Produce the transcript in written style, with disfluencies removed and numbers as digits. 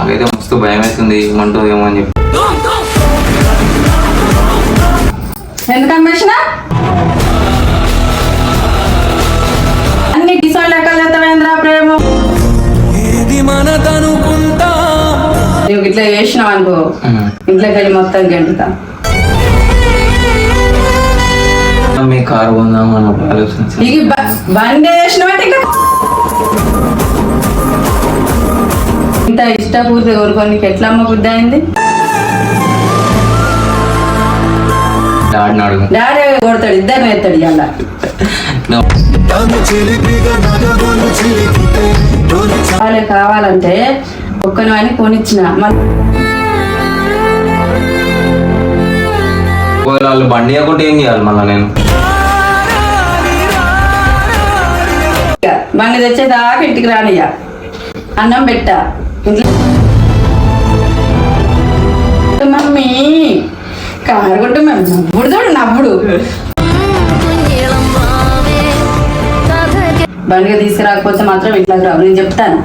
నాకైతే మస్తు భయం అవుతుంది, ఏమంటుందేమో అని చెప్పి. ఎందుకు అమ్మేసిన అన్ని కిసోన్ లెక్కలు చేస్తావేంద్రా ప్రేమ. నువ్వు ఇట్లా చేసినావు అనుకో ఇంట్లోకి వెళ్ళి మొత్తం గంటుతా. మీ కారు కొందాం అని ఆలోచించి ఇక బండి వేసినట్టు ఇంత ఇష్టపూర్తి కోరుకొని ఎట్లా అమ్మ బుద్ధి అయింది. డాడీని అడుగు. డాడీ కొడతాడు, ఇద్దరు ఎత్తాడు ఇవాళ. వాళ్ళే కావాలంటే ఒక్కని అని కొనిచ్చిన వాళ్ళు బండి ఇవ్వకుంటే ఏం చేయాలి మళ్ళీ నేను? బండి తెచ్చేదాకా ఇంటికి రానియ్య, అన్నం పెట్టా ఇంట్లో. మమ్మీ కారు కొట్టు మేము నవ్వుడు చూడు నవ్వుడు. బండిగా తీసుకురాకపోతే మాత్రం ఇట్లా రావు, నేను చెప్తాను.